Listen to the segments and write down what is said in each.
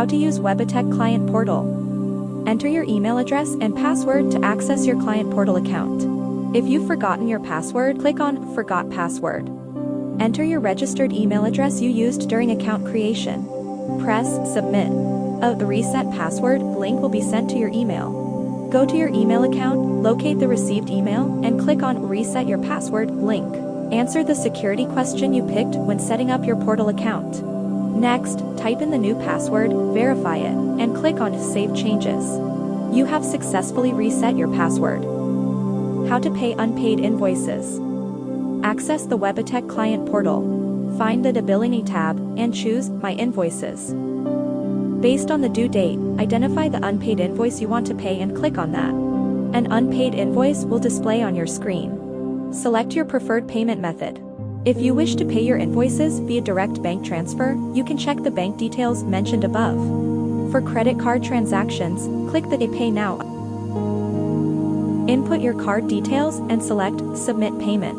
How to use Webitech Client Portal. Enter your email address and password to access your Client Portal account. If you've forgotten your password, click on Forgot Password. Enter your registered email address you used during account creation. Press Submit. The Reset Password link will be sent to your email. Go to your email account, locate the received email, and click on Reset Your Password link. Answer the security question you picked when setting up your portal account. Next, type in the new password, verify it, and click on Save Changes. You have successfully reset your password. How to pay unpaid invoices. Access the Webitech Client Portal. Find the Billing tab and choose My Invoices. Based on the due date, identify the unpaid invoice you want to pay and click on that. An unpaid invoice will display on your screen. Select your preferred payment method. If you wish to pay your invoices via direct bank transfer, you can check the bank details mentioned above. For credit card transactions, click the Pay Now. Input your card details and select Submit Payment.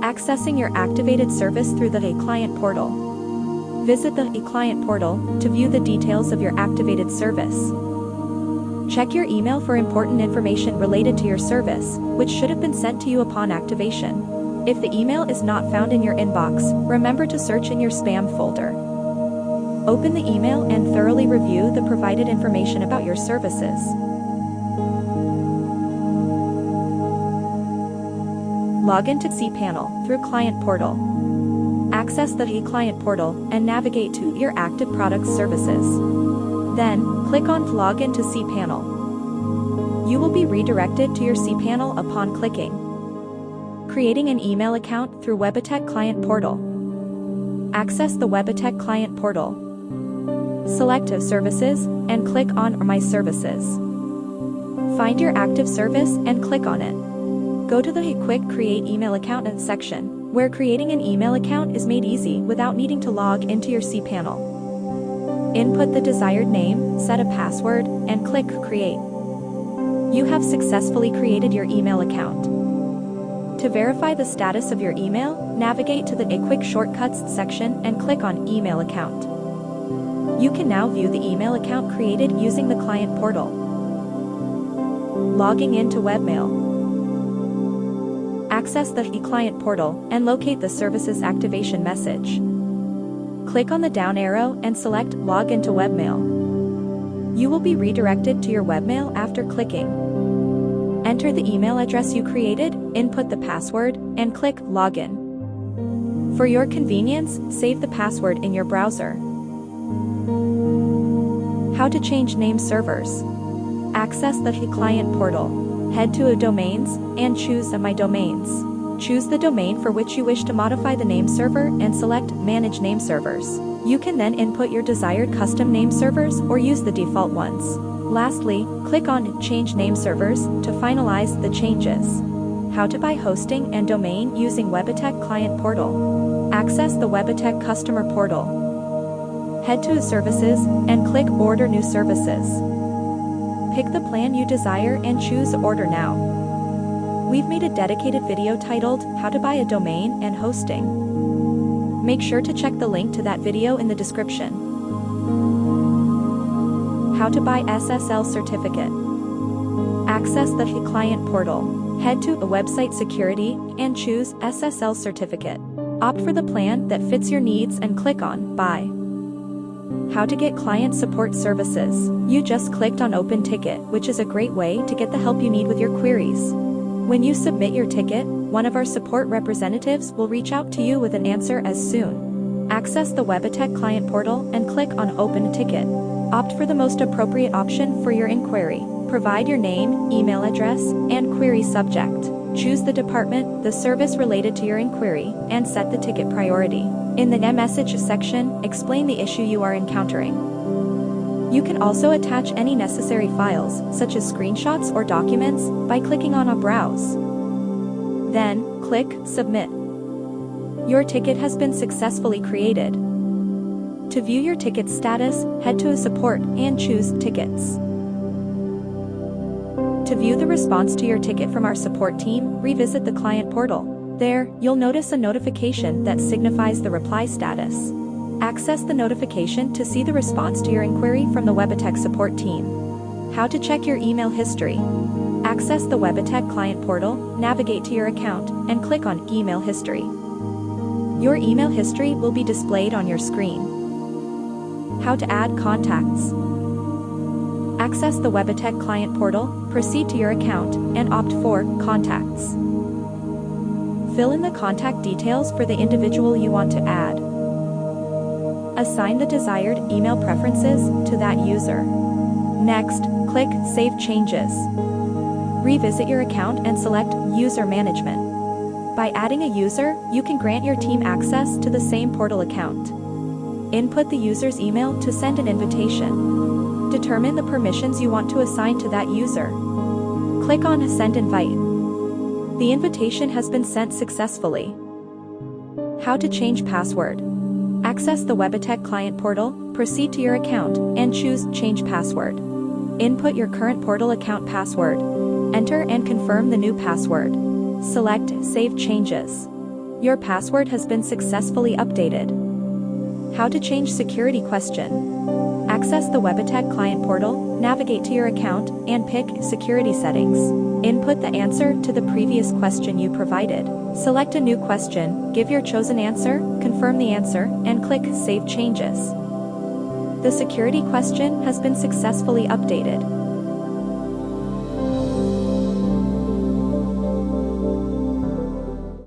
Accessing your activated service through the Client Portal. Visit the Client Portal to view the details of your activated service. Check your email for important information related to your service, which should have been sent to you upon activation. If the email is not found in your inbox, remember to search in your spam folder. Open the email and thoroughly review the provided information about your services. Log into Cpanel through Client Portal. Access the Client Portal and navigate to your active products services. Then, click on Log into Cpanel. You will be redirected to your Cpanel upon clicking. Creating an email account through Webitech Client Portal. Access the Webitech Client Portal. Select Services and click on My Services. Find your active service and click on it. Go to the Quick Create Email Account section, where creating an email account is made easy without needing to log into your Cpanel. Input the desired name, set a password, and click Create. You have successfully created your email account. To verify the status of your email, navigate to the Quick Shortcuts section and click on Email Account. You can now view the email account created using the Client Portal. Logging into Webmail. Access the Client Portal and locate the service's activation message. Click on the down arrow and select Log into Webmail. You will be redirected to your webmail after clicking. Enter the email address you created, input the password, and click Login. For your convenience, save the password in your browser. How to change name servers. Access the Client Portal. Head to Domains and choose My Domains. Choose the domain for which you wish to modify the name server and select Manage Name Servers. You can then input your desired custom name servers or use the default ones. Lastly, click on Change Name Servers to finalize the changes. How to buy hosting and domain using Webitech Client Portal. Access the Webitech Customer Portal. Head to Services and click Order New Services. Pick the plan you desire and choose Order Now. We've made a dedicated video titled How to Buy a Domain and Hosting. Make sure to check the link to that video in the description. How to buy SSL certificate. Access the Client Portal. Head to a website security and choose SSL certificate. Opt for the plan that fits your needs and click on Buy. How to get client support services. You just clicked on Open Ticket, which is a great way to get the help you need with your queries. When you submit your ticket, one of our support representatives will reach out to you with an answer as soon. Access the Webitech Client Portal and click on Open Ticket. Opt for the most appropriate option for your inquiry. Provide your name, email address, and query subject. Choose the department, the service related to your inquiry, and set the ticket priority. In the message section, explain the issue you are encountering. You can also attach any necessary files, such as screenshots or documents, by clicking on a Browse. Then, click Submit. Your ticket has been successfully created. To view your ticket status, head to Support and choose Tickets. To view the response to your ticket from our support team, revisit the Client Portal. There, you'll notice a notification that signifies the reply status. Access the notification to see the response to your inquiry from the Webitech support team. How to check your email history. Access the Webitech client portal, navigate to your account, and click on Email History. Your email history will be displayed on your screen. How to add contacts. Access the Webitech client portal, proceed to your account, and opt for Contacts. Fill in the contact details for the individual you want to add. Assign the desired email preferences to that user. Next, click Save Changes. Revisit your account and select User Management. By adding a user, you can grant your team access to the same portal account. Input the user's email to send an invitation. Determine the permissions you want to assign to that user. Click on Send Invite. The invitation has been sent successfully. How to change password. Access the Webitech client portal, proceed to your account, and choose Change Password. Input your current portal account password. Enter and confirm the new password. Select Save Changes. Your password has been successfully updated. How to change security question. Access the Webitech client portal, navigate to your account, and pick Security Settings. Input the answer to the previous question you provided. Select a new question, give your chosen answer, confirm the answer, and click Save Changes. The security question has been successfully updated.